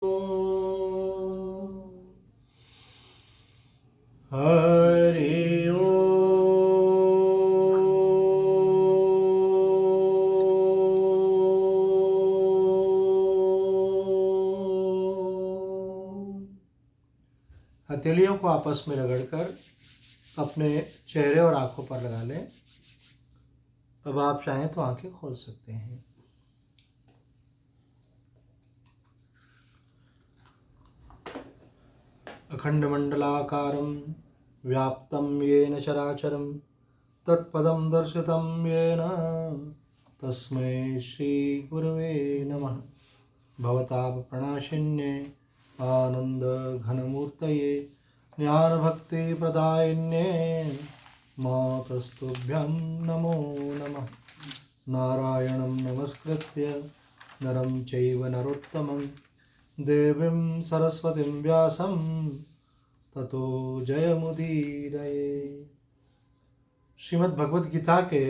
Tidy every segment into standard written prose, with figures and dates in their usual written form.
हरि हथेलियों को आपस में रगड़कर अपने चेहरे और आंखों पर लगा लें। अब आप चाहें तो आंखें खोल सकते हैं। अखंडमंडलाकारं व्याप्तं येन चराचरं तत्पदं दर्शितं येन तस्मै श्रीगुरवे नमः। भवतापप्रणाशिन्ये आनन्दघनमूर्तये ज्ञानभक्तिप्रदायिन्ये मातस्तुभ्यं नमो नमः। नारायणं नमस्कृत्य नरं चैव नरोत्तमं देवीं सरस्वतीं व्यासं ततो जयमुदीरये। श्रीमद् भगवद गीता के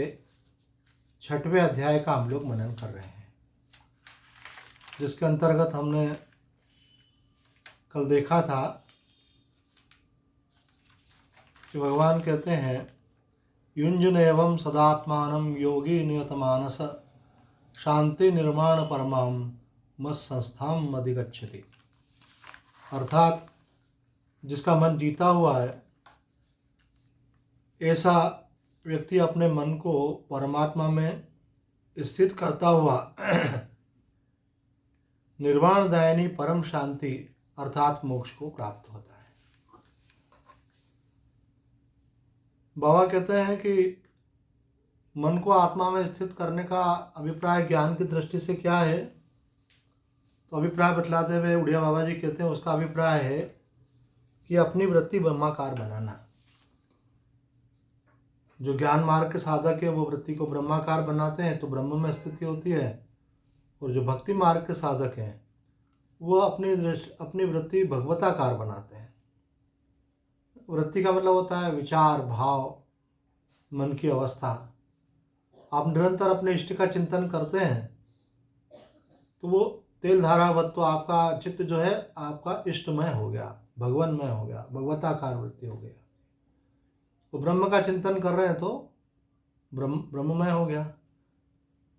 6वें अध्याय का हम लोग मनन कर रहे हैं, जिसके अंतर्गत हमने कल देखा था कि भगवान कहते हैं युंजन एवं सदात्मानं योगी नियतमानस शांति निर्माण परमां मत्संस्थाम अधिगच्छति। अर्थात जिसका मन जीता हुआ है, ऐसा व्यक्ति अपने मन को परमात्मा में स्थित करता हुआ निर्वाणदायिनी परम शांति अर्थात मोक्ष को प्राप्त होता है। बाबा कहते हैं कि मन को आत्मा में स्थित करने का अभिप्राय ज्ञान की दृष्टि से क्या है, तो अभिप्राय बतलाते हुए उड़िया बाबा जी कहते हैं उसका अभिप्राय है कि अपनी वृत्ति ब्रह्माकार बनाना। जो ज्ञान मार्ग के साधक है वो वृत्ति को ब्रह्माकार बनाते हैं तो ब्रह्म में स्थिति होती है, और जो भक्ति मार्ग के साधक हैं वो अपनी वृत्ति भगवताकार बनाते हैं। वृत्ति का मतलब होता है विचार, भाव, मन की अवस्था। आप निरंतर अपने इष्ट का चिंतन करते हैं तो वो तेल धारावत तो आपका चित्त जो है आपका इष्टमय हो गया, भगवानमय हो गया, भगवताकार वृत्ति हो गया। तो ब्रह्म का चिंतन कर रहे हैं तो ब्रह्ममय हो गया।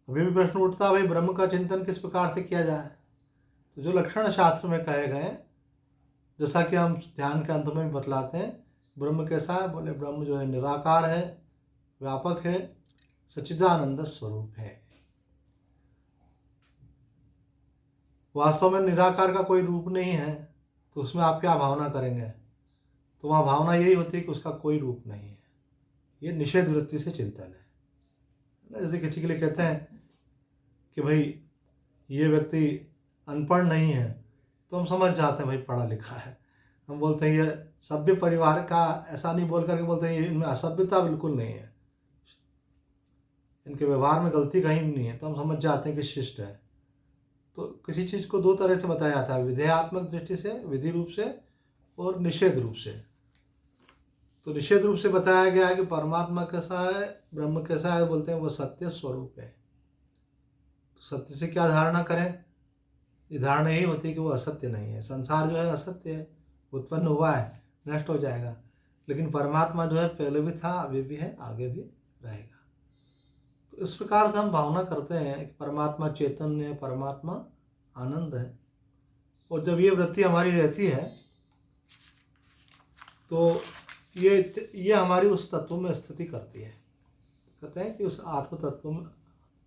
अभी भी प्रश्न उठता है भाई ब्रह्म का चिंतन किस प्रकार से किया जाए, तो जो लक्षण शास्त्र में कहे गए, जैसा कि हम ध्यान के अंत में भी बतलाते हैं, ब्रह्म कैसा है, बोले ब्रह्म जो है निराकार है, व्यापक है, सच्चिदानंद स्वरूप है। वास्तव में निराकार का कोई रूप नहीं है तो उसमें आप क्या भावना करेंगे, तो वहाँ भावना यही होती है कि उसका कोई रूप नहीं है। ये निषेध वृत्ति से चिंतन है। जैसे किसी के लिए कहते हैं कि भाई ये व्यक्ति अनपढ़ नहीं है, तो हम समझ जाते हैं भाई पढ़ा लिखा है। हम बोलते हैं ये सभ्य परिवार का, ऐसा नहीं बोल करके बोलते हैं ये इनमें असभ्यता बिल्कुल नहीं है, इनके व्यवहार में गलती कहीं भी नहीं है, तो हम समझ जाते हैं कि शिष्ट है। तो किसी चीज़ को दो तरह से बताया जाता है, विधेयात्मक दृष्टि से, विधि रूप से, और निषेध रूप से। तो निषेध रूप से बताया गया है कि परमात्मा कैसा है, ब्रह्म कैसा है, बोलते हैं वो सत्य स्वरूप है। तो सत्य से क्या धारणा करें, ये धारणा यही होती है कि वो असत्य नहीं है। संसार जो है असत्य है, उत्पन्न हुआ है, नष्ट हो जाएगा, लेकिन परमात्मा जो है पहले भी था, अभी भी है, आगे भी रहेगा। तो इस प्रकार से हम भावना करते हैं कि परमात्मा चैतन्य है, परमात्मा आनंद है। और जब ये वृत्ति हमारी रहती है तो ये हमारी उस तत्व में स्थिति करती है। कहते हैं कि उस आत्म तत्व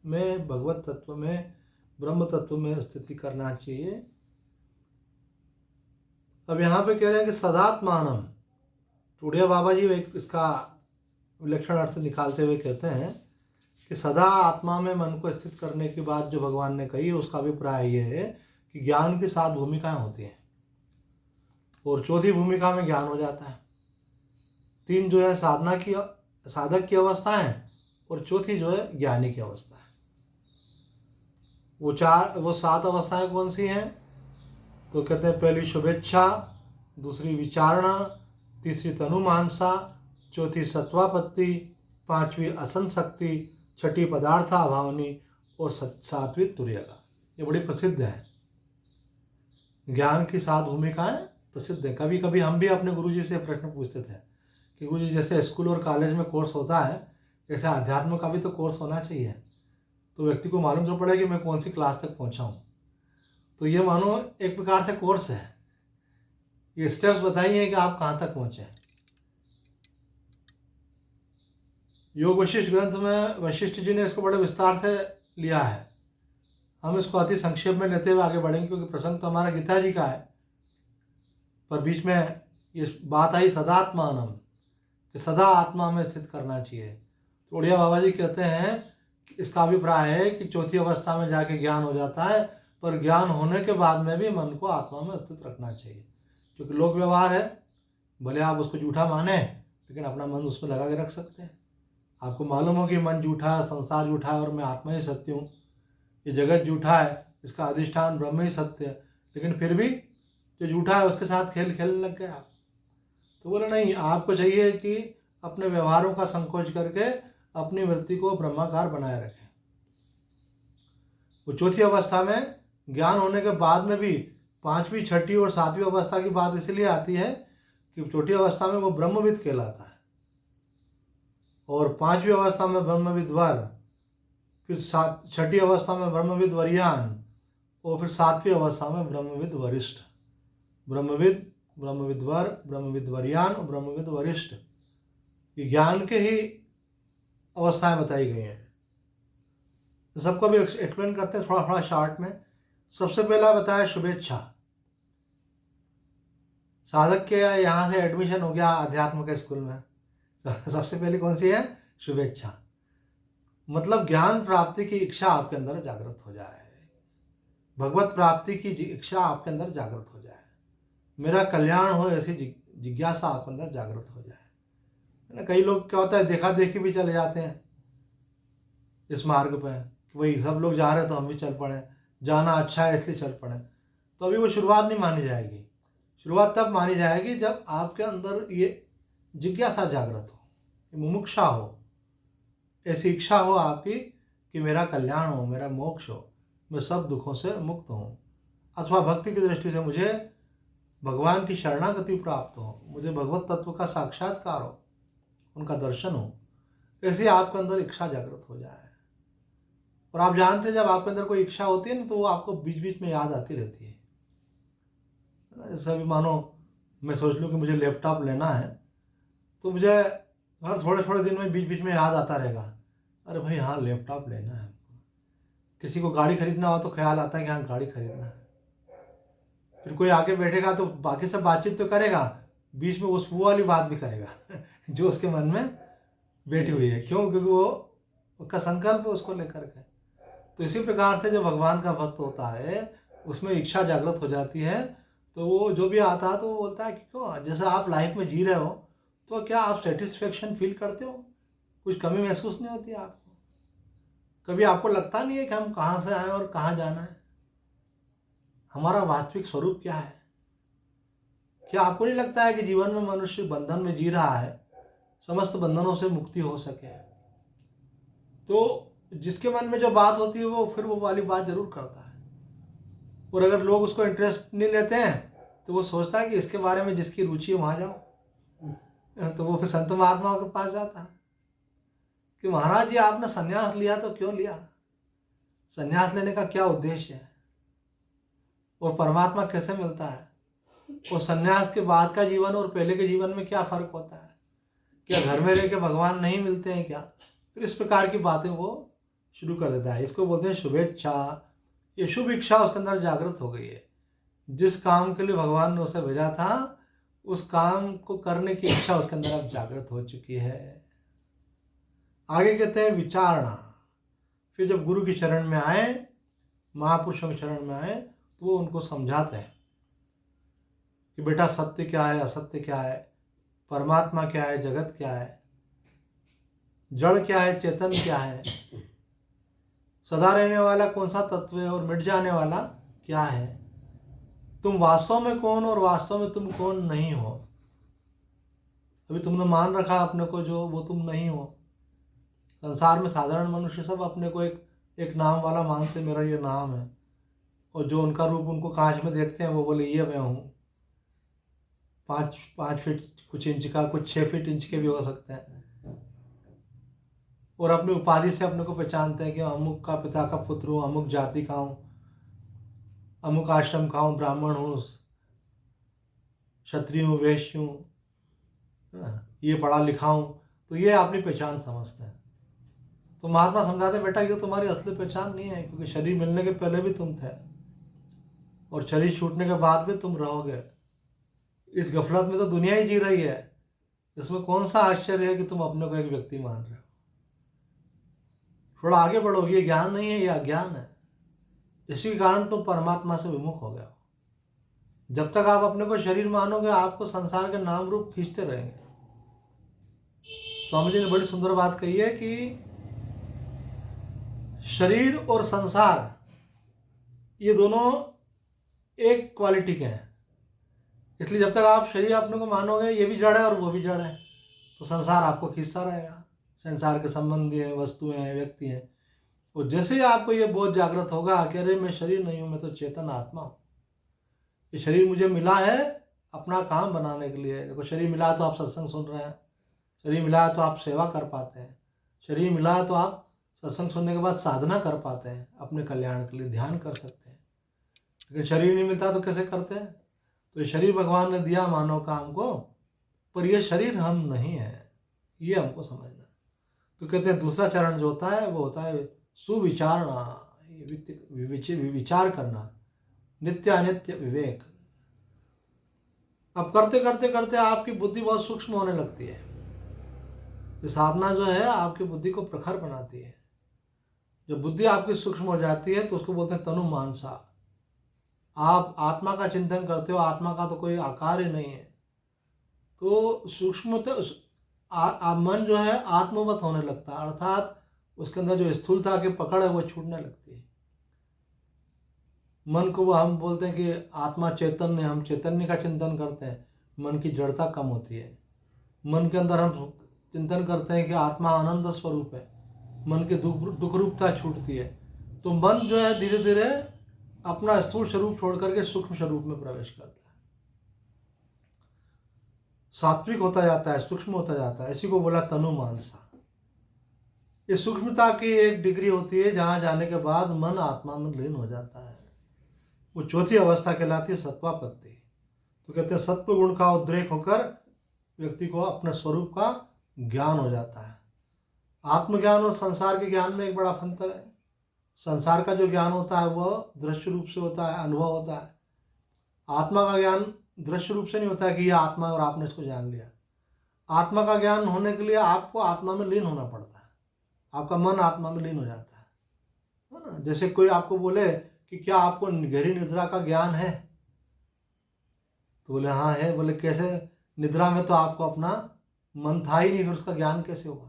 में, भगवत तत्व में, ब्रह्म तत्व में स्थिति करना चाहिए। अब यहाँ पे कह रहे हैं कि सदात्मानम, टूडिया बाबा जी इसका विलक्षण अर्थ निकालते हुए कहते हैं कि सदा आत्मा में मन को स्थित करने की बात जो भगवान ने कही, उसका अभिप्राय ये है कि ज्ञान की 7 भूमिकाएं होती हैं और चौथी भूमिका में ज्ञान हो जाता है। 3 जो है साधना की, साधक की अवस्था है, और चौथी जो है ज्ञानी की अवस्था है। वो 7 अवस्थाएं कौन सी हैं, तो कहते हैं पहली शुभेच्छा, दूसरी विचारणा, तीसरी तनुमानसा, चौथी सत्वापत्ति, 5वीं असंशक्ति, 6ठी पदार्थ अभावनी, और 7वीं तुर्यगा। ये बड़ी प्रसिद्ध है। ज्ञान की 7 भूमिकाएं प्रसिद्ध हैं। कभी कभी हम भी अपने गुरुजी से प्रश्न पूछते थे कि गुरुजी, जैसे स्कूल और कॉलेज में कोर्स होता है, जैसे अध्यात्म का भी तो कोर्स होना चाहिए, तो व्यक्ति को मालूम तो पड़े कि मैं कौन सी क्लास तक पहुंचा हूँ। तो ये मानो एक प्रकार से कोर्स है, ये स्टेप्स बताइए कि आप कहाँ तक पहुँचे। योग वशिष्ठ ग्रंथ में वशिष्ठ जी ने इसको बड़े विस्तार से लिया है। हम इसको अति संक्षेप में लेते हुए आगे बढ़ेंगे, क्योंकि प्रसंग तो हमारा गीता जी का है, पर बीच में ये बात आई सदात्मानम, कि सदा आत्मा में स्थित करना चाहिए। तो उड़िया बाबा जी कहते हैं कि इसका अभिप्राय है कि चौथी अवस्था में जाके ज्ञान हो जाता है, पर ज्ञान होने के बाद में भी मन को आत्मा में स्थित रखना चाहिए। क्योंकि लोक व्यवहार है, भले आप उसको झूठा माने, लेकिन अपना मन उसमें लगा के रख सकते हैं। आपको मालूम हो कि मन झूठा है, संसार झूठा है और मैं आत्मा ही सत्य हूँ, ये जगत झूठा है, इसका अधिष्ठान ब्रह्म ही सत्य है, लेकिन फिर भी जो झूठा है उसके साथ खेल खेलने लग गए आप। तो बोले नहीं, आपको चाहिए कि अपने व्यवहारों का संकोच करके अपनी वृत्ति को ब्रह्माकार बनाए रखें। वो चौथी अवस्था में ज्ञान होने के बाद में भी 5वीं, 6ठी और 7वीं अवस्था की बात इसलिए आती है कि चौथी अवस्था में वो ब्रह्मविद कहलाता है, और 5वीं अवस्था में ब्रह्मविद वर, फिर 6ठी अवस्था में ब्रह्मविद वरियान, और फिर 7वीं अवस्था में ब्रह्मविद वरिष्ठ। ब्रह्मविद, ब्रह्मविद वर, ब्रह्मविद वरियान और ब्रह्मविद वरिष्ठ, ये ज्ञान के ही अवस्थाएं बताई गई हैं। तो सबको भी एक्सप्लेन करते हैं थोड़ा थोड़ा शॉर्ट में। सबसे पहला बताया शुभेच्छा। साधक के यहाँ से एडमिशन हो गया अध्यात्म के स्कूल में, तो सबसे पहले कौन सी है? शुभेच्छा। मतलब ज्ञान प्राप्ति की इच्छा आपके अंदर जागृत हो जाए, भगवत प्राप्ति की इच्छा आपके अंदर जागृत हो जाए, मेरा कल्याण हो ऐसी जिज्ञासा आपके अंदर जागृत हो जाए। है ना, कई लोग क्या होता है, देखा देखी भी चले जाते हैं इस मार्ग पे कि भाई सब लोग जा रहे हैं तो हम भी चल पड़े, जाना अच्छा है इसलिए चल पड़े। तो अभी वो शुरुआत नहीं मानी जाएगी। शुरुआत तब मानी जाएगी जब आपके अंदर ये जिज्ञासा जागृत हो, मुमुक्षा हो, ऐसी इच्छा हो आपकी कि मेरा कल्याण हो, मेरा मोक्ष हो, मैं सब दुखों से मुक्त हूँ, अथवा भक्ति की दृष्टि से मुझे भगवान की शरणागति प्राप्त हो, मुझे भगवत तत्व का साक्षात्कार हो, उनका दर्शन हो, ऐसी आपके अंदर इच्छा जागृत हो जाए। और आप जानते हैं जब आपके अंदर कोई इच्छा होती है ना, तो वो आपको बीच बीच में याद आती रहती है। जैसे अभी मानो मैं सोच लूँ कि मुझे लैपटॉप लेना है, तो मुझे हर थोड़े थोड़े दिन में बीच बीच में याद आता रहेगा, अरे भाई हाँ लैपटॉप लेना है। किसी को गाड़ी खरीदना हो तो ख्याल आता है कि हाँ गाड़ी खरीदना है। फिर कोई आके बैठेगा तो बाकी सब बातचीत तो करेगा, बीच में वो वाली बात भी करेगा जो उसके मन में बैठी हुई है। क्यों? क्योंकि वो उसका संकल्प है उसको लेकर के। तो इसी प्रकार से जो भगवान का भक्त होता है उसमें इच्छा जागृत हो जाती है, तो वो जो भी आता है तो वो बोलता है कि क्यों, जैसे आप लाइफ में जी रहे हो तो क्या आप सेटिस्फेक्शन फील करते हो? कुछ कमी महसूस नहीं होती आपको? कभी आपको लगता नहीं है कि हम कहाँ से आए और कहाँ जाना है? हमारा वास्तविक स्वरूप क्या है? क्या आपको नहीं लगता है कि जीवन में मनुष्य बंधन में जी रहा है, समस्त बंधनों से मुक्ति हो सके? तो जिसके मन में जो बात होती है वो फिर वो वाली बात जरूर करता है। और अगर लोग उसको इंटरेस्ट नहीं लेते हैं तो वो सोचता है कि इसके बारे में जिसकी रुचि है वहाँ जाओ। तो वो फिर संत महात्माओं के पास जाता है कि महाराज जी आपने संन्यास लिया तो क्यों लिया? संन्यास लेने का क्या उद्देश्य है? और परमात्मा कैसे मिलता है? और संन्यास के बाद का जीवन और पहले के जीवन में क्या फर्क होता है? क्या घर में रह के भगवान नहीं मिलते हैं क्या? फिर इस प्रकार की बातें वो शुरू कर देता है। इसको बोलते हैं शुभेच्छा। ये शुभ इच्छा उसके अंदर जागृत हो गई है। जिस काम के लिए भगवान ने उसे भेजा था उस काम को करने की इच्छा उसके अंदर अब जागृत हो चुकी है। आगे कहते हैं विचारणा। फिर जब गुरु की शरण में आए, महापुरुषों की शरण में आए, तो वो उनको समझाते हैं कि बेटा सत्य क्या है, असत्य क्या है, परमात्मा क्या है, जगत क्या है, जड़ क्या है, चेतन क्या है, सदा रहने वाला कौन सा तत्व है और मिट जाने वाला क्या है, तुम वास्तव में कौन और वास्तव में तुम कौन नहीं हो। अभी तुमने मान रखा अपने को जो, वो तुम नहीं हो। संसार में साधारण मनुष्य सब अपने को एक नाम वाला मानते, मेरा ये नाम है, और जो उनका रूप उनको कांच में देखते हैं वो बोले ये मैं हूँ। 5 फीट कुछ इंच का, कुछ 6 फीट इंच के भी हो सकते हैं। और अपनी उपाधि से अपने को पहचानते हैं कि अमुक का पिता का पुत्र हूँ, अमुक जाति का हूँ, अमुक आश्रम का हूँ, ब्राह्मण हूँ, क्षत्रिय हूँ, वैश्य हूँ, ये पढ़ा लिखा हूँ। तो ये अपनी पहचान समझते हैं। तो महात्मा समझाते बेटा ये तुम्हारी असली पहचान नहीं है, क्योंकि शरीर मिलने के पहले भी तुम थे और शरीर छूटने के बाद भी तुम रहोगे। इस गफलत में तो दुनिया ही जी रही है। इसमें कौन सा आश्चर्य है कि तुम अपने को एक व्यक्ति मान रहे हो। थोड़ा आगे बढ़ो, ये ज्ञान नहीं है, ये अज्ञान है। इसी कारण तुम परमात्मा से विमुख हो गए हो। जब तक आप अपने को शरीर मानोगे आपको संसार के नाम रूप खींचते रहेंगे। स्वामी जी ने बड़ी सुंदर बात कही है कि शरीर और संसार ये दोनों एक क्वालिटी के हैं। इसलिए जब तक आप शरीर अपने को मानोगे ये भी जड़ है और वो भी जड़ है, तो संसार आपको खींचता रहेगा। संसार के संबंधी हैं, वस्तुएं हैं, व्यक्ति हैं। और जैसे ही आपको ये बोध जागृत होगा कि अरे मैं शरीर नहीं हूँ, मैं तो चेतन आत्मा हूँ। ये शरीर मुझे मिला है अपना काम बनाने के लिए। देखो शरीर मिला है तो आप सत्संग सुन रहे हैं, शरीर मिला है तो आप सेवा कर पाते हैं, शरीर मिला है तो आप सत्संग सुनने के बाद साधना कर पाते हैं, अपने कल्याण के लिए ध्यान कर सकते हैं। लेकिन शरीर नहीं मिलता तो कैसे करते हैं। तो ये शरीर भगवान ने दिया मानव का हमको, पर ये शरीर हम नहीं है, ये हमको समझना है। तो कहते हैं दूसरा चरण जो होता है वो होता है सुविचारणा, विचार करना, नित्य अनित्य विवेक। अब करते करते करते आपकी बुद्धि बहुत सूक्ष्म होने लगती है। ये साधना जो है आपकी बुद्धि को प्रखर बनाती है। जब बुद्धि आपकी सूक्ष्म हो जाती है तो उसको बोलते हैं तनु मानसा। आप आत्मा का चिंतन करते हो, आत्मा का तो कोई आकार ही नहीं है। तो सूक्ष्म मन जो है आत्मवत होने लगता है, अर्थात उसके अंदर जो स्थूलता की पकड़ है वो छूटने लगती है। मन को वो हम बोलते हैं कि आत्मा चैतन्य, हम चैतन्य का चिंतन करते हैं, मन की जड़ता कम होती है। मन के अंदर हम चिंतन करते हैं कि आत्मा आनंद स्वरूप है, मन की दुख रूपता छूटती है। तो मन जो है धीरे धीरे अपना स्थूल स्वरूप छोड़ करके सूक्ष्म स्वरूप में प्रवेश करता है, सात्विक होता जाता है, सूक्ष्म होता जाता है। इसी को बोला तनु मानसा। ये सूक्ष्मता की एक डिग्री होती है जहाँ जाने के बाद मन आत्मा में लीन हो जाता है। वो चौथी अवस्था कहलाती है सत्वापत्ति। तो कहते हैं सत्व गुण का उद्रेक होकर व्यक्ति को अपने स्वरूप का ज्ञान हो जाता है। आत्मज्ञान और संसार के ज्ञान में एक बड़ा अंतर है। संसार का जो ज्ञान होता है वह दृश्य रूप से होता है, अनुभव होता है। आत्मा का ज्ञान दृश्य रूप से नहीं होता है कि यह आत्मा और आपने इसको जान लिया। आत्मा का ज्ञान होने के लिए आपको आत्मा में लीन होना पड़ता है, आपका मन आत्मा में लीन हो जाता है ना। जैसे कोई आपको बोले कि क्या आपको गहरी निद्रा का ज्ञान है, तो बोले हाँ है। बोले कैसे? निद्रा में तो आपको अपना मन था ही नहीं, फिर उसका ज्ञान कैसे होगा?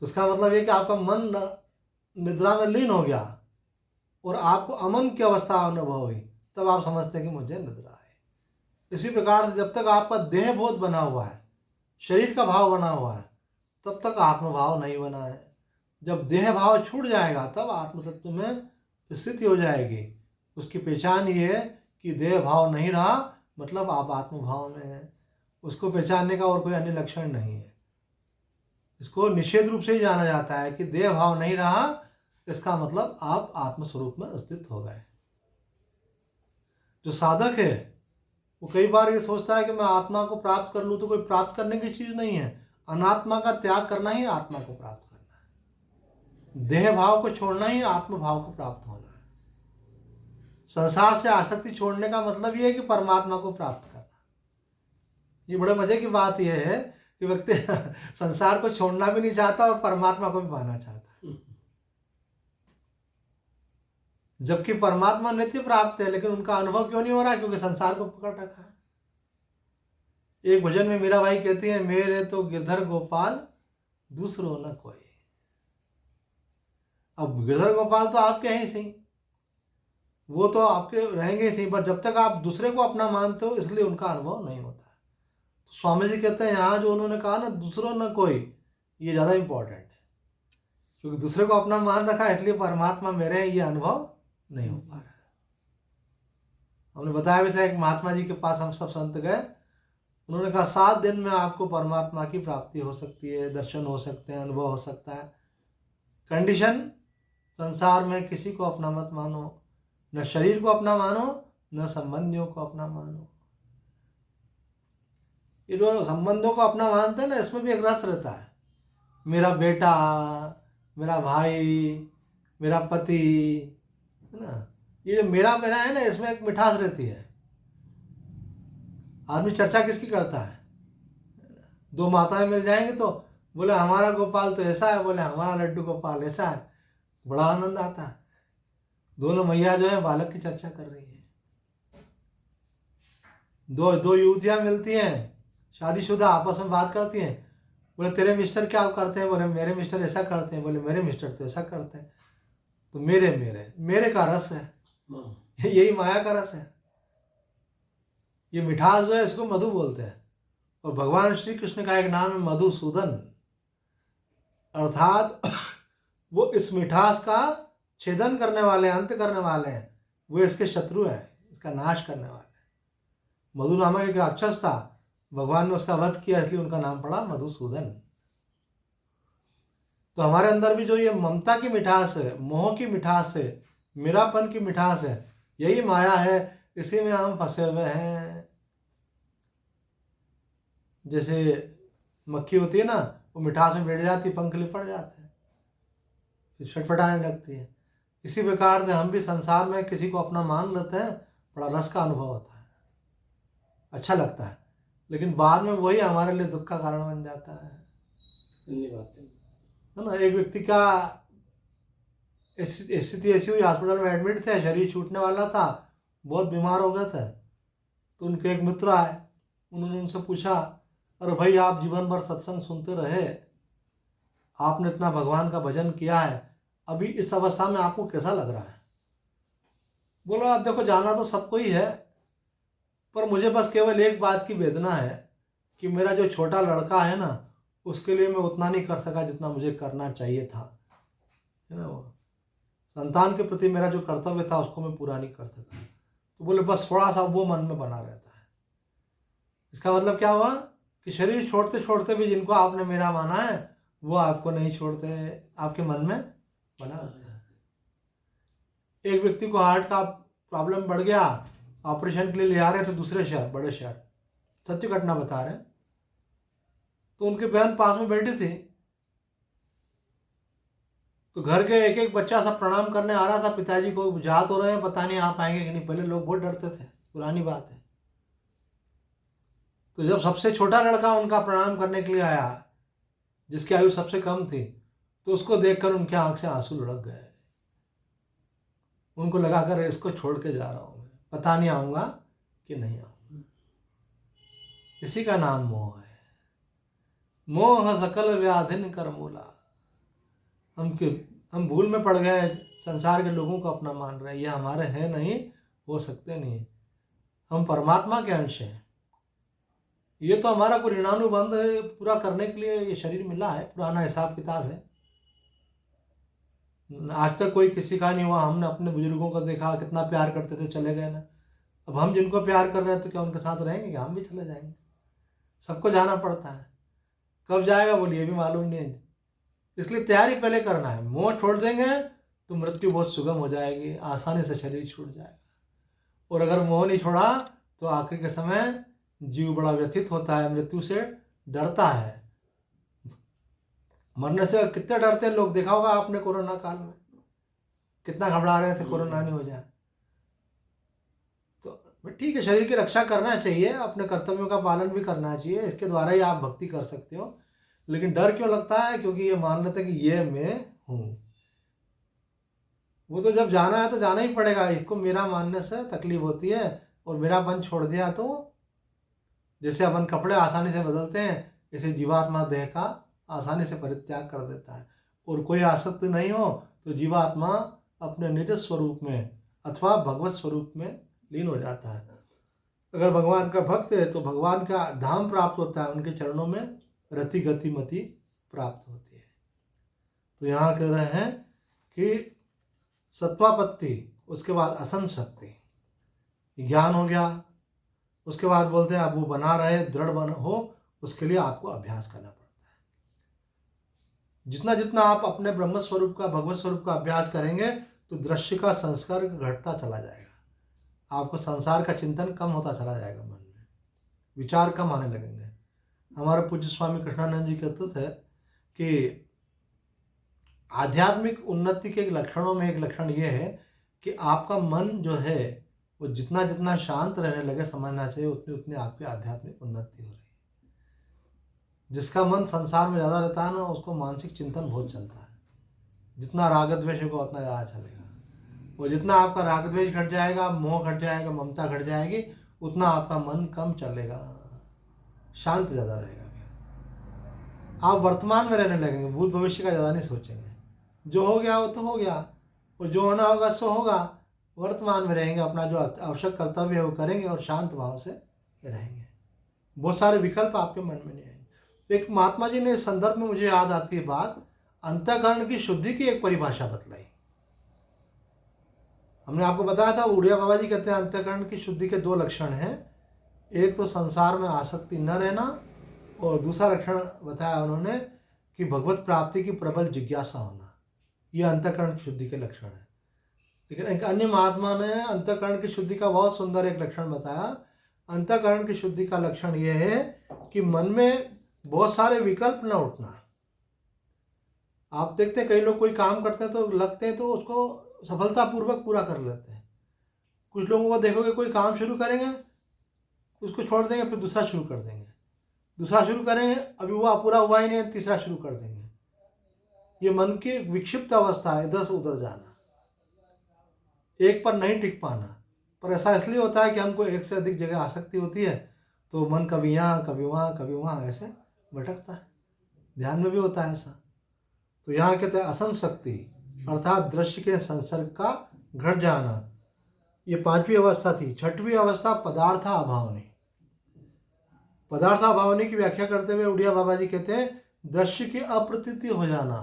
तो इसका मतलब ये कि आपका मन निद्रा में लीन हो गया और आपको अमन की अवस्था अनुभव हुई, तब आप समझते हैं कि मुझे निद्रा है। इसी प्रकार से जब तक आपका देह बोध बना हुआ है, शरीर का भाव बना हुआ है, तब तक आत्मभाव नहीं बना है। जब देह भाव छूट जाएगा तब आत्म तत्व में स्थिति हो जाएगी। उसकी पहचान ये है कि देह भाव नहीं रहा, मतलब आप आत्मभाव में हैं। उसको पहचानने का और कोई अन्य लक्षण नहीं है। इसको निषेध रूप से ही जाना जाता है कि देह भाव नहीं रहा, इसका मतलब आप आत्मस्वरूप में स्थित हो गए। जो साधक है वो कई बार ये सोचता है कि मैं आत्मा को प्राप्त कर लूँ, तो कोई प्राप्त करने की चीज़ नहीं है। अनात्मा का त्याग करना ही आत्मा को प्राप्त करना है। देह भाव को छोड़ना ही आत्म भाव को प्राप्त होना है। संसार से आसक्ति छोड़ने का मतलब ये है कि परमात्मा को प्राप्त करना। ये बड़े मजे की बात यह है कि व्यक्ति संसार को छोड़ना भी नहीं चाहता और परमात्मा को भी पाना चाहता है, जबकि परमात्मा नित्य प्राप्त है। लेकिन उनका अनुभव क्यों नहीं हो रहा? क्योंकि संसार को पकड़ रखा है। एक भजन में मीरा बाई कहती है, मेरे तो गिरधर गोपाल दूसरो न कोई। अब गिरधर गोपाल तो आपके हैं ही सही, वो तो आपके रहेंगे ही सही, पर जब तक आप दूसरे को अपना मानते हो इसलिए उनका अनुभव नहीं होता है। तो स्वामी जी कहते हैं यहाँ जो उन्होंने कहा ना, दूसरों न कोई, ये ज़्यादा इम्पोर्टेंट है। क्योंकि दूसरे को अपना मान रखा है इसलिए परमात्मा मेरे हैं, ये अनुभव नहीं हो पा रहा है। हमने बताया भी था, एक महात्मा जी के पास हम सब संत गए, उन्होंने कहा 7 दिन में आपको परमात्मा की प्राप्ति हो सकती है, दर्शन हो सकते हैं, अनुभव हो सकता है। कंडीशन, संसार में किसी को अपना मत मानो, न शरीर को अपना मानो, न संबंधियों को अपना मानो। ये जो संबंधों को अपना मानते हैं ना, इसमें भी एक रस रहता है। मेरा बेटा, मेरा भाई, मेरा पति, है ना, ये जो मेरा मेरा है ना, इसमें एक मिठास रहती है। आदमी चर्चा किसकी करता है? 2 माताएं मिल जाएंगे तो बोले हमारा गोपाल तो ऐसा है, बोले हमारा लड्डू गोपाल ऐसा है, बड़ा आनंद आता है। दोनों मैया जो है बालक की चर्चा कर रही है। दो युवतियां मिलती हैं, शादीशुदा, आपस में बात करती हैं। बोले तेरे मिस्टर क्या करते हैं? बोले मेरे मिस्टर ऐसा करते हैं। बोले मेरे मिस्टर तो ऐसा करते हैं। तो मेरे मेरे मेरे का रस है, यही माया का रस है। ये मिठास जो है इसको मधु बोलते हैं। और भगवान श्री कृष्ण का एक नाम है मधुसूदन, अर्थात वो इस मिठास का छेदन करने वाले, अंत करने वाले हैं। वो इसके शत्रु हैं, इसका नाश करने वाले हैं। मधु नामक एक राक्षस था, भगवान ने उसका वध किया, इसलिए उनका नाम पड़ा मधुसूदन। तो हमारे अंदर भी जो ये ममता की मिठास है, मोह की मिठास है, मेरापन की मिठास है, यही माया है। इसी में हम फंसे हुए हैं। जैसे मक्खी होती है ना, वो मिठास में बैठ जाती, पंख लिपट जाते हैं, फिर छटपटाने लगती है। इसी प्रकार से हम भी संसार में किसी को अपना मान लेते हैं, बड़ा रस का अनुभव होता है, अच्छा लगता है, लेकिन बाद में वही हमारे लिए दुख का कारण बन जाता है। है ना। एक व्यक्ति का स्थिति ऐसी हुई, हॉस्पिटल में एडमिट थे, शरीर छूटने वाला था, बहुत बीमार हो गए थे। तो उनके एक मित्र आए, उन्होंने उनसे पूछा, अरे भाई आप जीवन भर सत्संग सुनते रहे, आपने इतना भगवान का भजन किया है, अभी इस अवस्था में आपको कैसा लग रहा है? बोला आप देखो, जाना तो सबको ही है, पर मुझे बस केवल एक बात की वेदना है कि मेरा जो छोटा लड़का है ना, उसके लिए मैं उतना नहीं कर सका जितना मुझे करना चाहिए था। है ना, वो संतान के प्रति मेरा जो कर्तव्य था उसको मैं पूरा नहीं कर सका। तो बोले बस थोड़ा सा वो मन में बना रहता है। इसका मतलब क्या हुआ कि शरीर छोड़ते छोड़ते भी जिनको आपने मेरा माना है वो आपको नहीं छोड़ते, आपके मन में बना रहता है। एक व्यक्ति को हार्ट का प्रॉब्लम बढ़ गया, ऑपरेशन के लिए ले आ रहे थे दूसरे शहर, बड़े शहर, सत्य घटना बता रहे। तो उनकी बहन पास में बैठी थी, तो घर के एक एक बच्चा सब प्रणाम करने आ रहा था पिताजी को, जा तो रहे हैं, पता नहीं आ पाएंगे कि नहीं। पहले लोग बहुत डरते थे, पुरानी बात है। तो जब सबसे छोटा लड़का उनका प्रणाम करने के लिए आया, जिसकी आयु सबसे कम थी, तो उसको देखकर उनके आंख से आंसू लुढ़क गए। उनको लगा कर इसको छोड़ के जा रहा हूँ मैं, पता नहीं आऊँगा कि नहीं आऊँगा। इसी का नाम मोह है। मोह सकल व्याधिन कर मूला। हम भूल में पड़ गए, संसार के लोगों को अपना मान रहे हैं, ये हमारे हैं नहीं, हो सकते नहीं। हम परमात्मा के अंश हैं। ये तो हमारा कोई ऋणानुबंध पूरा करने के लिए ये शरीर मिला है, पुराना हिसाब किताब है। आज तक कोई किसी का नहीं हुआ। हमने अपने बुजुर्गों को देखा, कितना प्यार करते थे, चले गए ना। अब हम जिनको प्यार कर रहे हैं तो क्या उनके साथ रहेंगे? क्या हम भी चले जाएंगे? सबको जाना पड़ता है। कब जाएगा बोलिए, ये भी मालूम नहीं है। इसलिए तैयारी पहले करना है। मोह छोड़ देंगे तो मृत्यु बहुत सुगम हो जाएगी, आसानी से शरीर छूट जाएगा। और अगर मोह नहीं छोड़ा तो आखिर के समय जीव बड़ा व्यथित होता है, मृत्यु से डरता है। मरने से कितने डरते हैं लोग, देखा होगा आपने कोरोना काल में कितना घबरा रहे थे कोरोना नहीं हो जाए। तो ठीक है, शरीर की रक्षा करना चाहिए, अपने कर्तव्यों का पालन भी करना चाहिए, इसके द्वारा ही आप भक्ति कर सकते हो। लेकिन डर क्यों लगता है? क्योंकि ये मान लेते हैं कि ये मैं हूँ। वो तो जब जाना है तो जाना ही पड़ेगा। इसको मेरा मानने से तकलीफ होती है, और मेरापन छोड़ दिया तो जैसे अपन कपड़े आसानी से बदलते हैं, इसे जीवात्मा देह का आसानी से परित्याग कर देता है। और कोई आसक्ति नहीं हो तो जीवात्मा अपने निज स्वरूप में अथवा भगवत स्वरूप में लीन हो जाता है। अगर भगवान का भक्त है तो भगवान का धाम प्राप्त होता है, उनके चरणों में रति गति मति प्राप्त होती है। तो यहाँ कह रहे हैं कि सत्वापत्ति उसके बाद असंग शक्ति, ज्ञान हो गया। उसके बाद बोलते हैं अब वो बना रहे दृढ़ बन हो, उसके लिए आपको अभ्यास करना पड़ता है। जितना जितना आप अपने ब्रह्म स्वरूप का, भगवत स्वरूप का अभ्यास करेंगे तो दृश्य का संस्कार घटता चला जाएगा। आपको संसार का चिंतन कम होता चला जाएगा, मन में विचार कम आने लगेंगे। हमारे पूज्य स्वामी कृष्णानंद जी कहते थे कि आध्यात्मिक उन्नति के लक्षणों में एक लक्षण ये है कि आपका मन जो है वो जितना जितना शांत रहने लगे, समझना चाहिए उतनी उतनी आपकी आध्यात्मिक उन्नति हो रही है। जिसका मन संसार में ज़्यादा रहता है ना, उसको मानसिक चिंतन बहुत चलता है। जितना राग द्वेष होगा उतना ज़्यादा चलेगा, और जितना आपका राग द्वेष घट जाएगा, मोह घट जाएगा, ममता घट जाएगी, उतना आपका मन कम चलेगा, शांत ज़्यादा रहेगा। आप वर्तमान में रहने लगेंगे, भूत भविष्य का ज़्यादा नहीं सोचेंगे। जो हो गया वो तो हो गया, और जो होना होगा सो होगा। वर्तमान में रहेंगे, अपना जो आवश्यक कर्तव्य है वो करेंगे और शांत भाव से रहेंगे। बहुत सारे विकल्प आपके मन में नहीं आएंगे। एक महात्मा जी ने इस संदर्भ में मुझे याद आती है बात, अंतःकरण की शुद्धि की एक परिभाषा बतलाई। हमने आपको बताया था, उड़िया बाबा जी कहते हैं अंतःकरण की शुद्धि के 2 लक्षण हैं। एक तो संसार में आसक्ति न रहना, और दूसरा लक्षण बताया उन्होंने कि भगवत प्राप्ति की प्रबल जिज्ञासा होना। यह अंतःकरण की शुद्धि के लक्षण है। लेकिन एक अन्य महात्मा ने अंतःकरण की शुद्धि का बहुत सुंदर एक लक्षण बताया। अंतःकरण की शुद्धि का लक्षण यह है कि मन में बहुत सारे विकल्प न उठना। आप देखते हैं कई लोग कोई काम करते हैं तो लगते हैं तो उसको सफलतापूर्वक पूरा कर लेते हैं। कुछ लोगों को देखोगे कोई काम शुरू करेंगे, उसको छोड़ देंगे, फिर दूसरा शुरू कर देंगे, दूसरा शुरू करेंगे, अभी वो पूरा हुआ ही नहीं, तीसरा शुरू कर देंगे। ये मन की विक्षिप्त अवस्था है, इधर से उधर जाना, एक पर नहीं टिक पाना। पर ऐसा इसलिए होता है कि हमको एक से अधिक जगह आसक्ति होती है, तो मन कभी यहाँ कभी वहाँ कभी वहाँ ऐसे भटकता है। ध्यान में भी होता है ऐसा। तो यहाँ कहते हैं असंग शक्ति, अर्थात दृश्य के संसर्ग का घट जाना, ये 5वीं अवस्था थी। 6वीं अवस्था पदार्थ अभावनी। पदार्थ अभावनी की व्याख्या करते हुए उड़िया बाबा जी कहते हैं दृश्य की अप्रतीति हो जाना।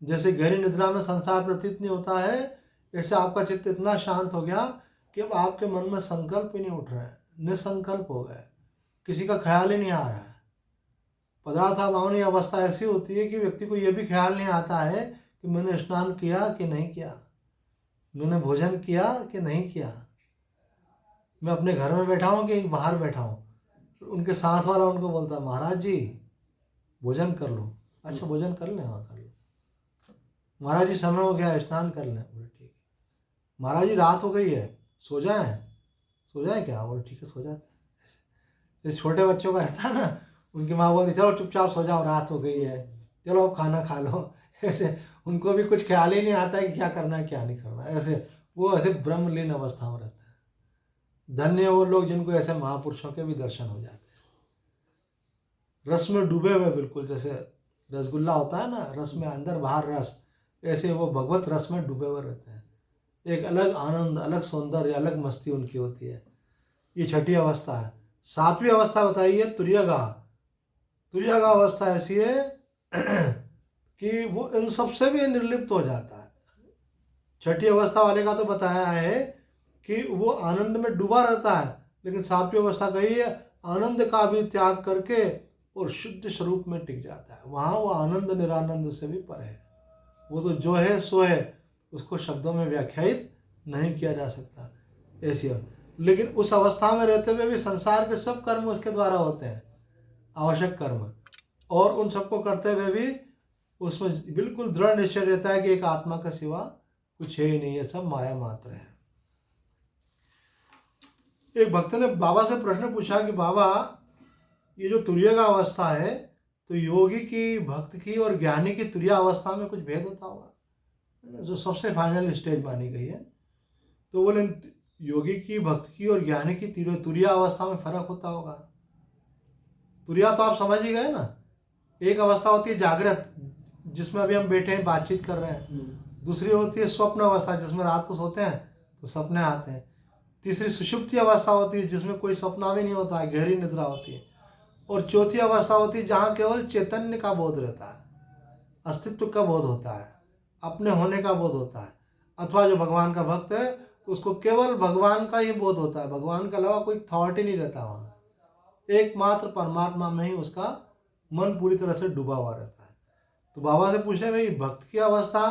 जैसे गहरी निद्रा में संसार प्रतीत नहीं होता है, ऐसे आपका चित्त इतना शांत हो गया कि अब आपके मन में संकल्प ही नहीं उठ रहा है, निसंकल्प हो गए, किसी का ख्याल ही नहीं आ रहा है। पदार्थाभावनी अवस्था ऐसी होती है कि व्यक्ति को यह भी ख्याल नहीं आता है कि मैंने स्नान किया कि नहीं किया, मैंने भोजन किया कि नहीं किया, मैं अपने घर में बैठा हूँ कि बाहर बैठा हूँ। उनके साथ वाला उनको बोलता महाराज जी भोजन कर लो। अच्छा भोजन कर लें, हाँ कर लो। महाराज जी समय हो गया, स्नान कर लें। बोले ठीक है। महाराज जी रात हो गई है, सो जाएं। सो जाएं क्या? बोले ठीक है सो जाते हैं। जैसे छोटे बच्चों का रहता है ना, उनकी माँ बोलती चलो चुपचाप सो जाओ, रात हो गई है, चलो अब खाना खा लो। ऐसे उनको भी कुछ ख्याल ही नहीं आता है कि क्या करना है क्या नहीं करना है। ऐसे वो ऐसे ब्रह्मलीन अवस्था में रहते हैं। धन्य वो लोग जिनको ऐसे महापुरुषों के भी दर्शन हो जाते हैं। रस में डूबे हुए, बिल्कुल जैसे रसगुल्ला होता है ना, रस में अंदर बाहर रस, ऐसे वो भगवत रस में डूबे हुए रहते हैं। एक अलग आनंद, अलग सौंदर्य, अलग मस्ती उनकी होती है। ये 6ठी अवस्था है। 7वीं अवस्था बताइए तुर्यगा। तुर्यगा अवस्था ऐसी है कि वो इन सबसे भी निर्लिप्त हो जाता है। 6ठी अवस्था वाले का तो बताया है कि वो आनंद में डूबा रहता है, लेकिन 7वीं अवस्था कही है आनंद का भी त्याग करके और शुद्ध स्वरूप में टिक जाता है। वहाँ वो आनंद निरानंद से भी परे है। वो तो जो है सो है, उसको शब्दों में व्याख्यायित नहीं किया जा सकता ऐसी। लेकिन उस अवस्था में रहते हुए भी संसार के सब कर्म उसके द्वारा होते हैं, आवश्यक कर्म, और उन सबको करते हुए भी उसमें बिल्कुल दृढ़ निश्चय रहता है कि एक आत्मा का सिवा कुछ है ही नहीं, है सब माया मात्र है। एक भक्त ने बाबा से प्रश्न पूछा कि बाबा ये जो तुर्यगा अवस्था है, तो योगी की, भक्त की और ज्ञानी की तुर्या अवस्था में कुछ भेद होता होगा, जो सबसे फाइनल स्टेज मानी गई है। तो बोले योगी की, भक्त की और ज्ञानी की तुर्या अवस्था में फर्क होता होगा। तुर्या तो आप समझ ही गए ना। एक अवस्था होती है जागृत, जिसमें अभी हम बैठे हैं बातचीत कर रहे हैं। दूसरी होती है स्वप्न अवस्था, जिसमें रात को सोते हैं तो सपने आते हैं। तीसरी सुषुप्ति अवस्था होती है, जिसमें कोई सपना भी नहीं होता है, गहरी निद्रा होती है। और चौथी अवस्था होती है जहाँ केवल चैतन्य का बोध रहता है, अस्तित्व का बोध होता है, अपने होने का बोध होता है। अथवा जो भगवान का भक्त है तो उसको केवल भगवान का ही बोध होता है, भगवान के अलावा कोई थॉट ही नहीं रहता वहाँ, एकमात्र परमात्मा में ही उसका मन पूरी तरह से डूबा हुआ रहता है। तो बाबा से पूछे भाई भक्त की अवस्था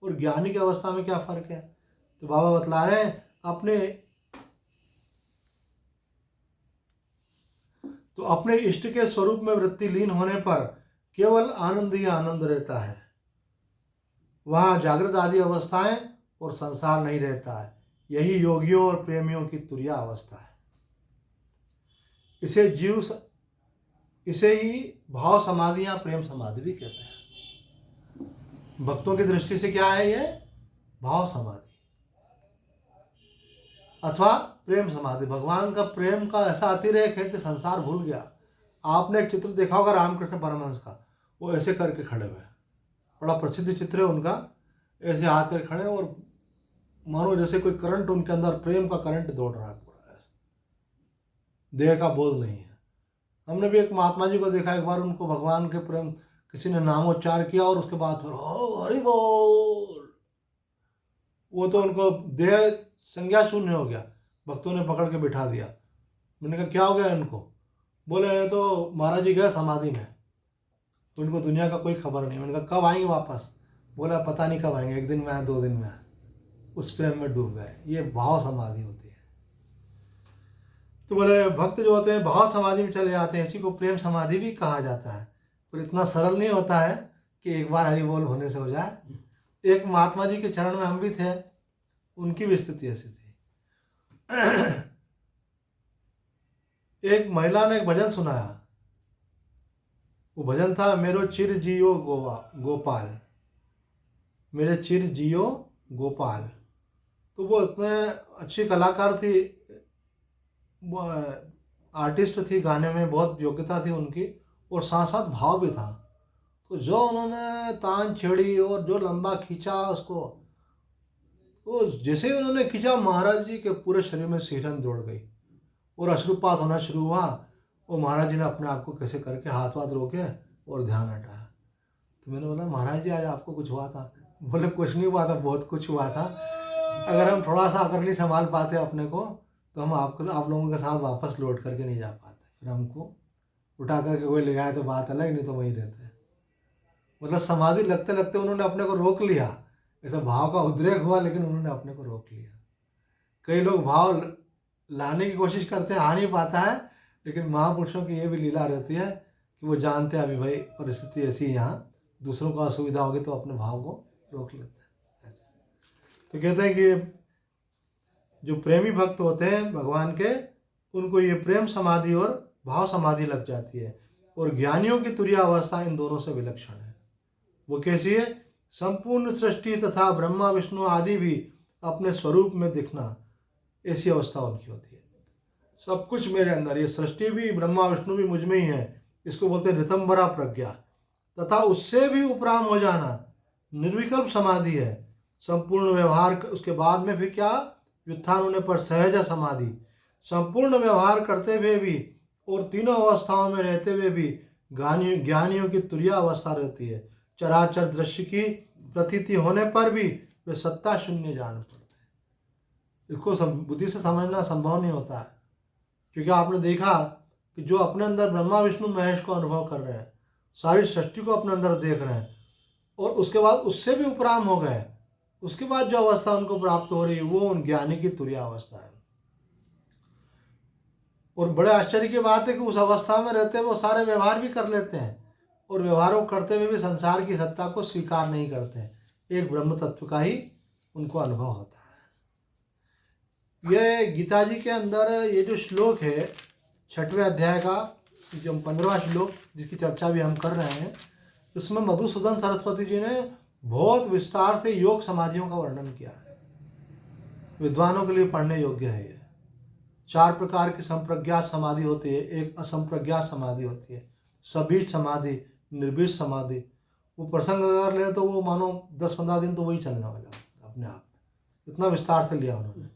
और ज्ञानी की अवस्था में क्या फर्क है? तो बाबा बतला रहे हैं अपने इष्ट के स्वरूप में वृत्ति लीन होने पर केवल आनंद ही आनंद रहता है, वहाँ जागृत आदि अवस्थाएं और संसार नहीं रहता है। यही योगियों और प्रेमियों की तुरिया अवस्था है। इसे ही भाव समाधि या प्रेम समाधि भी कहते हैं। भक्तों की दृष्टि से क्या है ये? भाव समाधि अथवा प्रेम समाधि। भगवान का प्रेम का ऐसा अतिरेक है कि संसार भूल गया। आपने एक चित्र देखा होगा रामकृष्ण परमहंस का, वो ऐसे करके खड़े हुए हैं, बड़ा प्रसिद्ध चित्र है उनका, ऐसे हाथ करके खड़े हैं और मानो जैसे कोई करंट उनके अंदर, प्रेम का करंट दौड़ रहा है पूरा, ऐसे देह का बोध नहीं है। हमने भी एक महात्मा जी को देखा, एक बार उनको भगवान के प्रेम किसी ने नामोच्चार किया और उसके बाद फिर हो हरि बोल, वो तो उनको देह संज्ञा शून्य हो गया। भक्तों ने पकड़ के बिठा दिया। मैंने कहा क्या हो गया इनको? बोले तो महाराज जी गए समाधि में, उनको दुनिया का कोई खबर नहीं। मैंने कहा कब आएंगे वापस? बोला पता नहीं कब आएंगे, 1 दिन में आए 2 दिन में आए। उस प्रेम में डूब गए। ये भाव समाधि होती है। तो बोले भक्त जो होते हैं भाव समाधि में चले जाते हैं, इसी को प्रेम समाधि भी कहा जाता है। पर इतना सरल नहीं होता है कि एक बार हरि बोल होने से हो जाए। एक महात्मा जी के चरण में हम भी थे, उनकी भी स्थिति ऐसी थी। एक महिला ने एक भजन सुनाया। वो भजन था मेरो चिर जियो गोपाल, मेरे चिर जियो गोपाल। तो वो इतने अच्छी कलाकार थी, वो आर्टिस्ट थी, गाने में बहुत योग्यता थी उनकी, और साथ साथ भाव भी था। तो जो उन्होंने तान छेड़ी और जो लंबा खींचा उसको, तो जैसे ही उन्होंने खींचा महाराज जी के पूरे शरीर में सिहरन दौड़ गई और अश्रुपात होना शुरू हुआ। और महाराज जी ने अपने आप को कैसे करके हाथ वाथ रोके और ध्यान हटाया। तो मैंने बोला महाराज जी आज आपको कुछ हुआ था? बोले कुछ नहीं हुआ था, बहुत कुछ हुआ था। अगर हम थोड़ा सा अगर नहीं संभाल पाते अपने को तो हम आप लोगों के साथ वापस लौट करके नहीं जा पाते। फिर हमको उठा करके कोई ले आए तो बात अलग, नहीं तो वहीं रहते। मतलब समाधि लगते लगते उन्होंने अपने को रोक लिया। ऐसा भाव का उद्रेक हुआ लेकिन उन्होंने अपने को रोक लिया। कई लोग भाव लाने की कोशिश करते हैं, आ नहीं पाता है, लेकिन महापुरुषों की ये भी लीला रहती है कि वो जानते हैं अभी भाई परिस्थिति ऐसी है, यहाँ दूसरों को असुविधा होगी तो अपने भाव को रोक लेते हैं। तो कहते हैं कि जो प्रेमी भक्त होते हैं भगवान के, उनको ये प्रेम समाधि और भाव समाधि लग जाती है। और ज्ञानियों की तुरीय अवस्था इन दोनों से विलक्षण है। वो कैसी है? संपूर्ण सृष्टि तथा ब्रह्मा विष्णु आदि भी अपने स्वरूप में दिखना, ऐसी अवस्था उनकी होती है। सब कुछ मेरे अंदर, ये सृष्टि भी, ब्रह्मा विष्णु भी मुझ में ही है। इसको बोलते हैं ऋतंबरा प्रज्ञा। तथा उससे भी उपराम हो जाना निर्विकल्प समाधि है। संपूर्ण व्यवहार, उसके बाद में फिर क्या? व्युत्थान होने पर सहज समाधि। संपूर्ण व्यवहार करते हुए भी और तीनों अवस्थाओं में रहते हुए भी ज्ञानियों की तुरीय अवस्था रहती है। चराचर दृश्य की प्रतीति होने पर भी वे सत्ता शून्य जान पड़ते हैं। इसको बुद्धि से समझना संभव नहीं होता है, क्योंकि आपने देखा कि जो अपने अंदर ब्रह्मा विष्णु महेश को अनुभव कर रहे हैं, सारी सृष्टि को अपने अंदर देख रहे हैं, और उसके बाद उससे भी उपराम हो गए, उसके बाद जो अवस्था उनको प्राप्त हो रही है वो उन ज्ञानी की तुरीय अवस्था है। और बड़े आश्चर्य की बात है कि उस अवस्था में रहते वो सारे व्यवहार भी कर लेते हैं, और व्यवहारों करते हुए भी संसार की सत्ता को स्वीकार नहीं करते हैं। एक ब्रह्म तत्व का ही उनको अनुभव होता है। ये गीता जी के अंदर ये जो श्लोक है 6वें अध्याय का जो 15वां श्लोक जिसकी चर्चा भी हम कर रहे हैं, इसमें मधुसूदन सरस्वती जी ने बहुत विस्तार से योग समाधियों का वर्णन किया है। विद्वानों के लिए पढ़ने योग्य है। ये 4 प्रकार की संप्रज्ञात समाधि होती है। एक असंप्रज्ञात समाधि होती है, सबीज समाधि, निर्बीज समाधि। वो प्रसंग अगर ले तो वो मानो 10-15 दिन तो वही चलने वाला अपने आप, इतना विस्तार से लिया उन्होंने।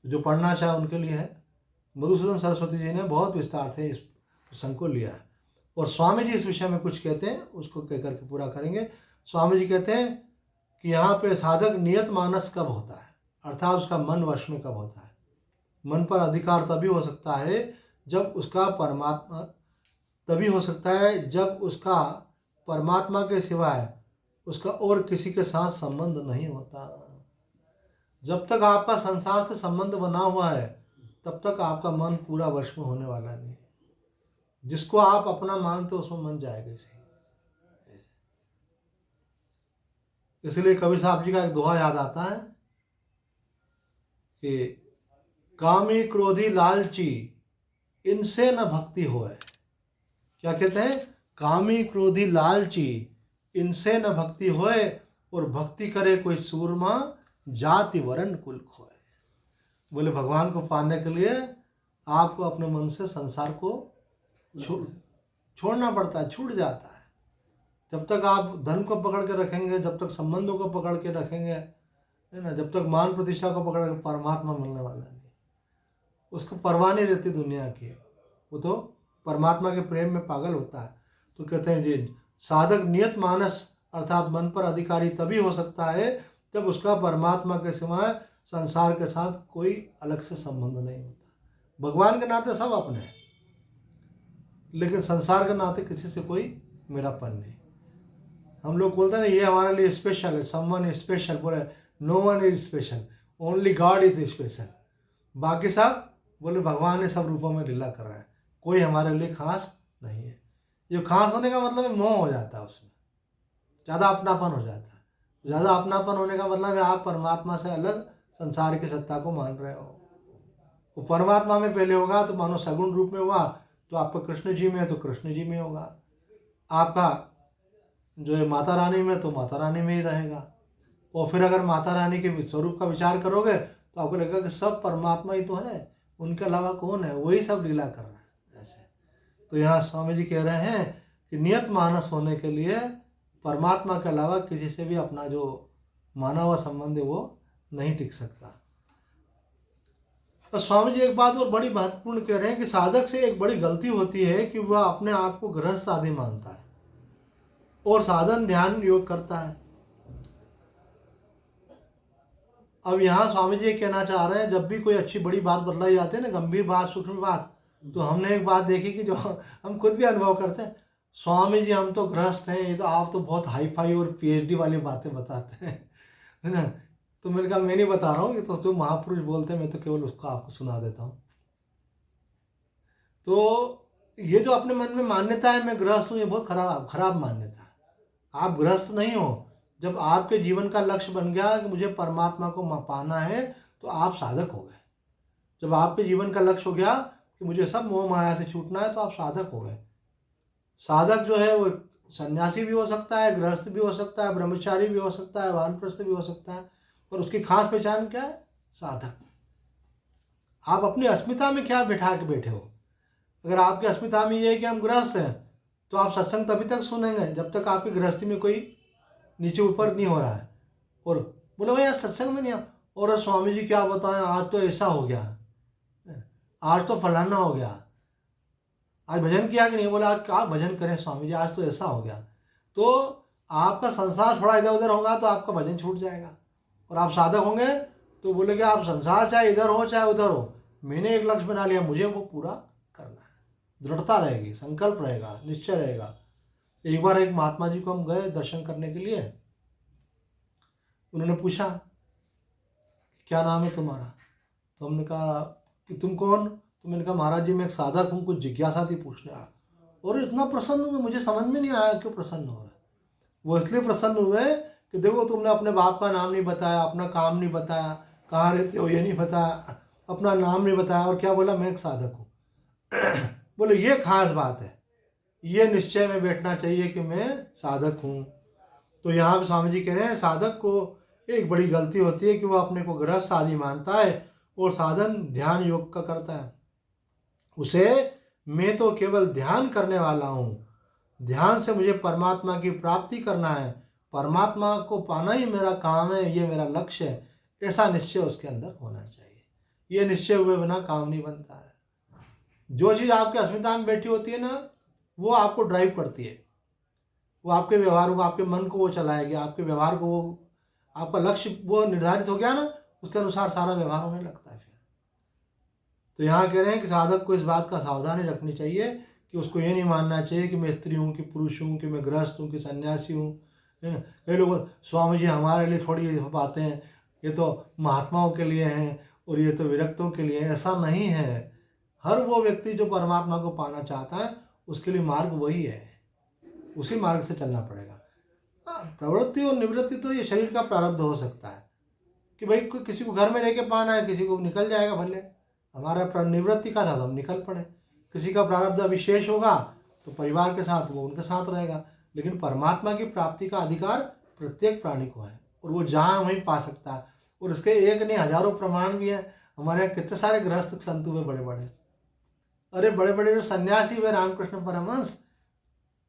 जो पढ़ना चाहे उनके लिए है। मधुसूदन सरस्वती जी ने बहुत विस्तार से इस प्रसंग को लिया है। और स्वामी जी इस विषय में कुछ कहते हैं, उसको कह करके पूरा करेंगे। स्वामी जी कहते हैं कि यहाँ पे साधक नियत मानस कब होता है, अर्थात उसका मन वश में कब होता है। मन पर अधिकार तभी हो सकता है जब उसका परमात्मा तभी हो सकता है जब उसका परमात्मा के सिवाय उसका और किसी के साथ संबंध नहीं होता। जब तक आपका संसार से संबंध बना हुआ है तब तक आपका मन पूरा वश में होने वाला नहीं है। जिसको आप अपना मानते हो उसमें मन जाएगा ही सही। इसलिए कबीर साहब जी का एक दोहा याद आता है कि कामी क्रोधी लालची इनसे न भक्ति होए। क्या कहते हैं? कामी क्रोधी लालची इनसे न भक्ति होए, और भक्ति करे कोई सूरमा जाति वरण कुल खोए। बोले भगवान को पाने के लिए आपको अपने मन से संसार को छोड़ना पड़ता है, छूट जाता है। जब तक आप धन को पकड़ के रखेंगे, जब तक संबंधों को पकड़ के रखेंगे, है ना, जब तक मान प्रतिष्ठा को पकड़ के, परमात्मा मिलने वाला नहीं। उसको परवाह नहीं रहती दुनिया की, वो तो परमात्मा के प्रेम में पागल होता है। तो कहते हैं जी, साधक नियत मानस अर्थात मन पर अधिकारी तभी हो सकता है जब उसका परमात्मा के सिवाय संसार के साथ कोई अलग से संबंध नहीं होता। भगवान के नाते सब अपने हैं, लेकिन संसार के नाते किसी से कोई मेरापन नहीं। हम लोग बोलते हैं ना, ये हमारे लिए स्पेशल है, समवन इज स्पेशल। बोले no one is special, only God is special. बाकी सब बोले भगवान ने सब रूपों में लीला कर रहा है, कोई हमारे लिए खास नहीं है। ये खास होने का मतलब मोह हो जाता है, उसमें ज़्यादा अपनापन हो जाता है। ज़्यादा अपनापन होने का मतलब है आप परमात्मा से अलग संसार की सत्ता को मान रहे हो। वो परमात्मा में पहले होगा तो मानो सगुण रूप में हुआ, तो आपका कृष्ण जी में है तो कृष्ण जी में होगा, आपका जो है माता रानी में तो माता रानी में ही रहेगा। और फिर अगर माता रानी के स्वरूप का विचार करोगे तो आपको लगेगा कि सब परमात्मा ही तो है, उनके अलावा कौन है, वही सब लीला कर रहा है। ऐसे तो यहाँ स्वामी जी कह रहे हैं कि नियत मानस होने के लिए परमात्मा के अलावा किसी से भी अपना जो माना हुआ संबंध है वो नहीं टिक सकता। और स्वामी जी एक बात और बड़ी महत्वपूर्ण कह रहे हैं कि साधक से एक बड़ी गलती होती है कि वह अपने आप को गृहस्थ आदि मानता है और साधन ध्यान योग करता है। अब यहाँ स्वामी जी ये कहना चाह रहे हैं, जब भी कोई अच्छी बड़ी बात बतलाई जाती है ना, गंभीर बात, सूक्ष्म बात, तो हमने एक बात देखी कि जो हम खुद भी अनुभव करते हैं, स्वामी जी हम तो गृहस्थ हैं, ये तो आप तो बहुत हाई फाई और पीएचडी वाली बातें बताते हैं, है ना। तो मैंने कहा मैं नहीं बता रहा हूँ, ये तो जो महापुरुष बोलते हैं मैं तो केवल उसको आपको सुना देता हूँ। तो ये जो अपने मन में मान्यता है मैं गृहस्थ हूँ, ये बहुत खराब मान्यता है। आप गृहस्थ नहीं हो। जब आपके जीवन का लक्ष्य बन गया कि मुझे परमात्मा को पाना है तो आप साधक हो गए। जब आपके जीवन का लक्ष्य हो गया कि मुझे सब मोह माया से छूटना है तो आप साधक हो गए। साधक जो है वो सन्यासी भी हो सकता है, गृहस्थ भी हो सकता है, ब्रह्मचारी भी हो सकता है, वानप्रस्थ भी हो सकता है, पर उसकी खास पहचान क्या है? साधक। आप अपनी अस्मिता में क्या बिठा के बैठे हो? अगर आपकी अस्मिता में ये है कि हम गृहस्थ हैं तो आप सत्संग तभी तक सुनेंगे जब तक आपकी गृहस्थी में कोई नीचे ऊपर नहीं हो रहा है। और बोले भाई यार सत्संग में नहीं आ, और स्वामी जी क्या बताएं, आज तो ऐसा हो गया, आज तो फलाना हो गया, आज भजन किया कि नहीं? बोला आज क्या भजन करें स्वामी जी, आज तो ऐसा हो गया। तो आपका संसार थोड़ा इधर उधर होगा तो आपका भजन छूट जाएगा। और आप साधक होंगे तो बोले कि आप संसार चाहे इधर हो चाहे उधर हो, मैंने एक लक्ष्य बना लिया, मुझे वो पूरा करना है। दृढ़ता रहेगी, संकल्प रहेगा, निश्चय रहेगा। एक बार एक महात्मा जी को हम गए दर्शन करने के लिए। उन्होंने पूछा क्या नाम है तुम्हारा? तो हमने कहा कि तुम कौन? तो मैंने कहा महाराज जी मैं एक साधक हूँ, कुछ जिज्ञासा थी पूछने आया। और इतना प्रसन्न हुए, मुझे समझ में नहीं आया क्यों प्रसन्न हो रहा है। वो इसलिए प्रसन्न हुए कि देखो तुमने अपने बाप का नाम नहीं बताया, अपना काम नहीं बताया, कहाँ रहते हो ये नहीं बताया, अपना नाम नहीं बताया, और क्या बोला मैं एक साधक हूँ। बोले ये खास बात है, ये निश्चय में बैठना चाहिए कि मैं साधक हूँ। तो यहाँ पे स्वामी जी कह रहे हैं साधक को एक बड़ी गलती होती है कि वो अपने को गृहस्थ आदि मानता है और साधन ध्यान योग का करता है। उसे मैं तो केवल ध्यान करने वाला हूँ, ध्यान से मुझे परमात्मा की प्राप्ति करना है, परमात्मा को पाना ही मेरा काम है, ये मेरा लक्ष्य है, ऐसा निश्चय उसके अंदर होना चाहिए। ये निश्चय हुए बिना काम नहीं बनता है। जो चीज़ आपके अस्मिता में बैठी होती है ना, वो आपको ड्राइव करती है, वो आपके व्यवहार को, आपके मन को वो चलाएगी, आपके व्यवहार को वो आपका लक्ष्य वो निर्धारित हो गया ना, उसके अनुसार सारा व्यवहार होने लगता है फिर। तो यहाँ कह रहे हैं कि साधक को इस बात का सावधानी रखनी चाहिए कि उसको ये नहीं मानना चाहिए कि मैं स्त्री हूँ, कि पुरुष हूँ, कि मैं गृहस्थ हूँ, कि सन्यासी हूँ। कई लोग स्वामी जी हमारे लिए थोड़ी ये बातें हैं, ये तो महात्माओं के लिए हैं और ये तो विरक्तों के लिए। ऐसा नहीं है। हर वो व्यक्ति जो परमात्मा को पाना चाहता है उसके लिए मार्ग वही है, उसी मार्ग से चलना पड़ेगा। हाँ, प्रवृत्ति और निवृत्ति तो ये शरीर का प्रारब्ध हो सकता है कि भाई किसी को घर में रह के पाना है, किसी को निकल जाएगा भले। हमारा निवृत्ति का था तो हम निकल पड़े। किसी का प्रारब्ध विशेष होगा तो परिवार के साथ वो उनके साथ रहेगा, लेकिन परमात्मा की प्राप्ति का अधिकार प्रत्येक प्राणी को है और वो जहाँ वहीं पा सकता है। और उसके एक नहीं हजारों प्रमाण भी हैं। हमारे यहाँ कितने सारे गृहस्थ संत हुए बड़े बड़े, अरे बड़े बड़े जो सन्यासी हुए, रामकृष्ण परमहंस,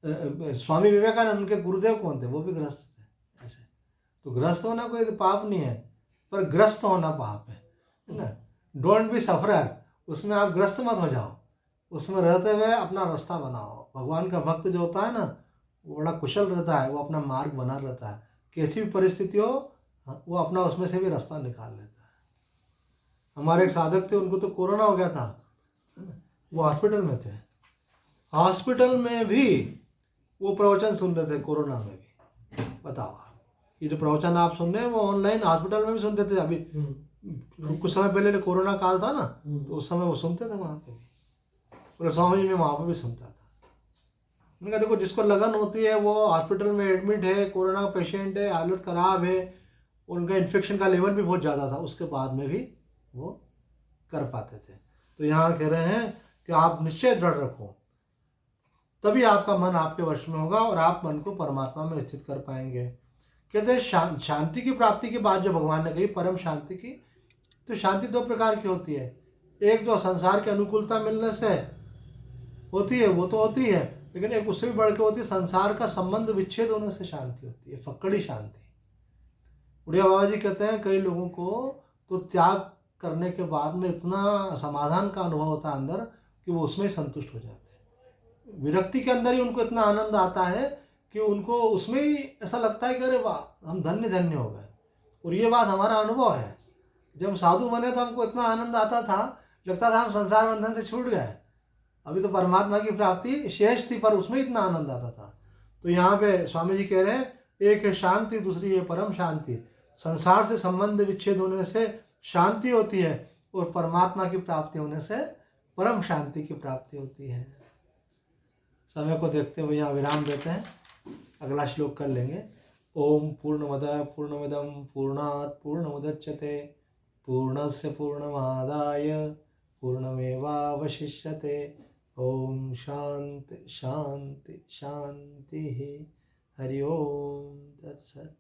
स्वामी विवेकानंद, उनके गुरुदेव कौन थे? वो भी गृहस्थ थे। ऐसे तो गृहस्थ होना कोई पाप नहीं है, पर ग्रस्त होना पाप है ना। डोंट बी सफरर, उसमें आप ग्रस्त मत हो जाओ, उसमें रहते हुए अपना रास्ता बनाओ। भगवान का भक्त जो होता है ना, वो बड़ा कुशल रहता है, वो अपना मार्ग बना रहता है। कैसी भी परिस्थिति हो वो अपना उसमें से भी रास्ता निकाल लेता है। हमारे एक साधक थे, उनको तो कोरोना हो गया था, वो हॉस्पिटल में थे। हॉस्पिटल में भी वो प्रवचन सुन रहे थे, कोरोना में भी। बताओ आप, ये जो प्रवचन आप सुन रहे हैं वो ऑनलाइन हॉस्पिटल में भी सुनते थे। अभी कुछ समय पहले कोरोना काल था ना, तो उस समय वो सुनते थे वहाँ पे भी। बोले स्वामी जी मैं वहाँ पे भी सुनता था। मैंने कहा देखो, जिसको लगन होती है, वो हॉस्पिटल में एडमिट है, कोरोना का पेशेंट है, हालत ख़राब है, उनका इन्फेक्शन का लेवल भी बहुत ज़्यादा था, उसके बाद में भी वो कर पाते थे। तो यहाँ कह रहे हैं कि आप निश्चय दृढ़ रखो, तभी आपका मन आपके वश में होगा और आप मन को परमात्मा में स्थित कर पाएंगे। कहते हैं शांति की प्राप्ति की बात जो भगवान ने कही, परम शांति की, तो शांति दो प्रकार की होती है। एक जो संसार की अनुकूलता मिलने से होती है, वो तो होती है, लेकिन एक उससे भी बढ़ के होती है, संसार का संबंध विच्छेद होने से शांति होती है, फक्कड़ी शांति। उड़िया बाबा जी कहते हैं कई लोगों को तो त्याग करने के बाद में इतना समाधान का अनुभव होता है अंदर कि वो उसमें ही संतुष्ट हो जाते हैं। विरक्ति के अंदर ही उनको इतना आनंद आता है कि उनको उसमें ही ऐसा लगता है कि अरे वाह, हम धन्य धन्य हो गए। और ये बात हमारा अनुभव है। जब हम साधु बने तो हमको इतना आनंद आता था, लगता था हम संसार बंधन से छूट गए। अभी तो परमात्मा की प्राप्ति शेष थी, पर उसमें इतना आनंद आता था। तो यहाँ पे स्वामी जी कह रहे हैं, एक है शांति, दूसरी है परम शांति। संसार से संबंध विच्छेद होने से शांति होती है और परमात्मा की प्राप्ति होने से परम शांति की प्राप्ति होती है। समय को देखते हुए यहाँ विराम देते हैं, अगला श्लोक कर लेंगे। ओम पूर्णमदः पूर्णमिदं पूर्णात् पूर्णमुदच्यते पूर्णस्य पूर्णमादाय पूर्णमेवावशिष्यते। ओम शांति शांति शांति। हरि ओम तत्सत्।